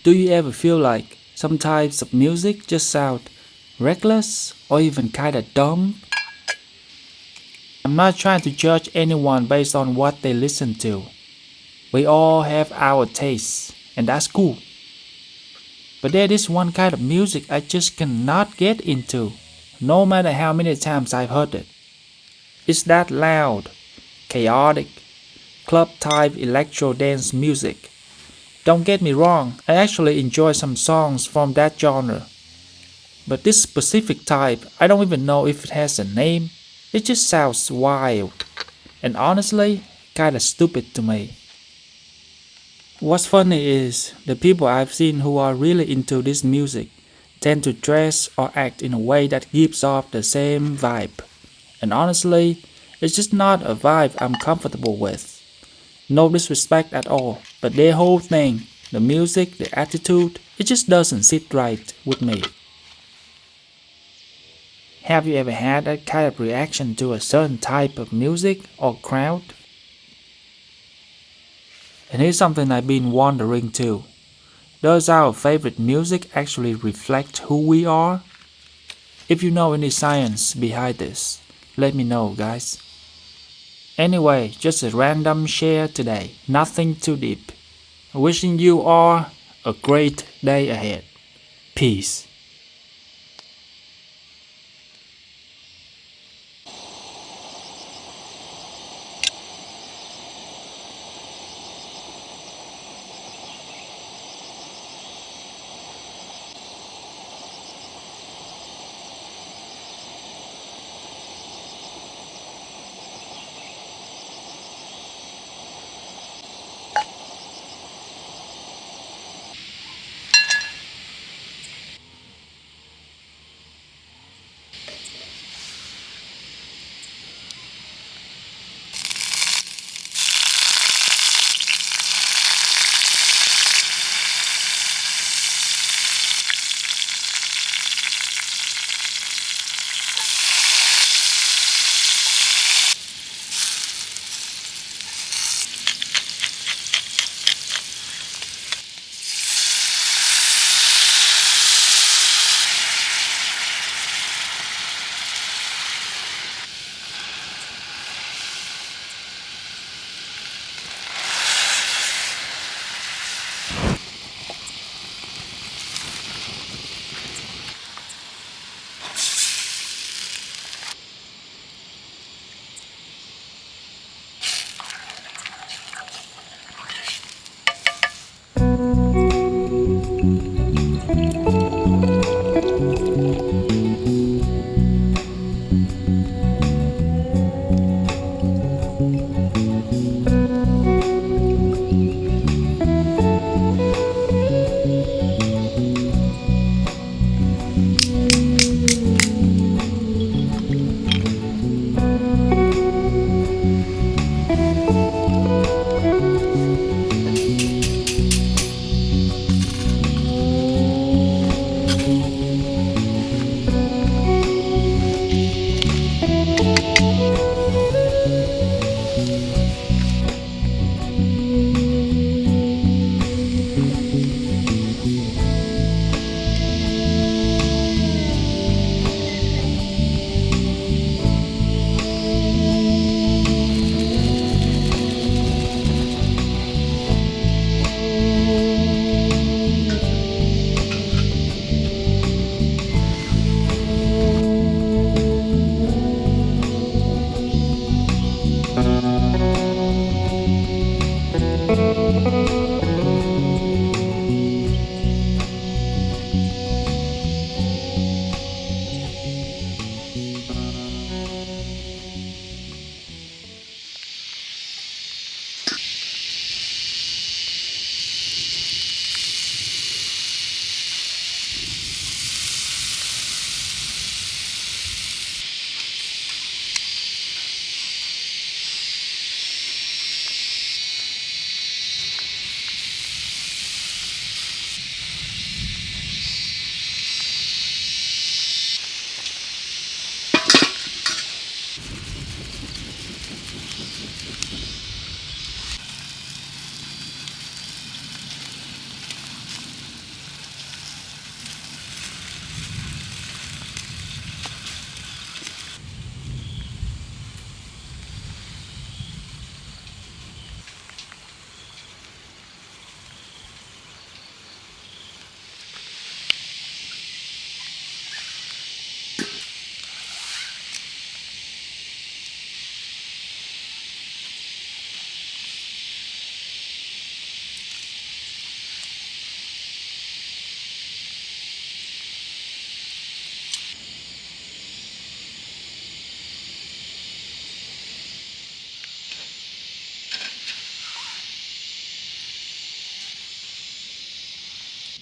Do you ever feel like some types of music just sound reckless or even kinda dumb? I'm not trying to judge anyone based on what they listen to. We all have our tastes, and that's cool. But there is one kind of music I just cannot get into, no matter how many times I've heard it. It's that loud, chaotic, club type electro dance music. Don't get me wrong, I actually enjoy some songs from that genre. But this specific type, I don't even know if it has a name. It just sounds wild, and honestly, kinda stupid to me. What's funny is the people I've seen who are really into this music tend to dress or act in a way that gives off the same vibe. And honestly, it's just not a vibe I'm comfortable with. No disrespect at all, but their whole thing, the music, the attitude, it just doesn't sit right with me. Have you ever had that kind of reaction to a certain type of music or crowd? And here's something I've been wondering too. Does our favorite music actually reflect who we are? If you know any science behind this, let me know, guys. Anyway, just a random share today, nothing too deep. Wishing you all a great day ahead. Peace.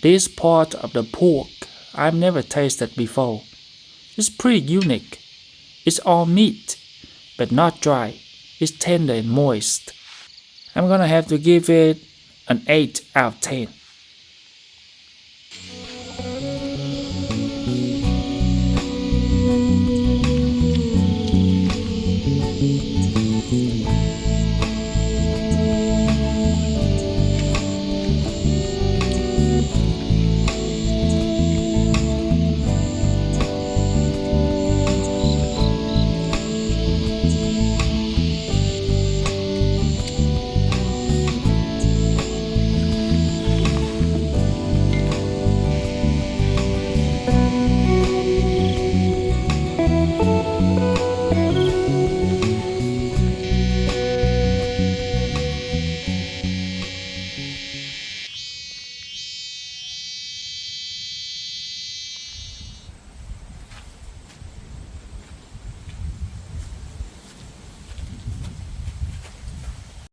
This part of the pork I've never tasted before. It's pretty unique. It's all meat, but not dry. It's tender and moist. I'm gonna have to give it an 8 out of 10.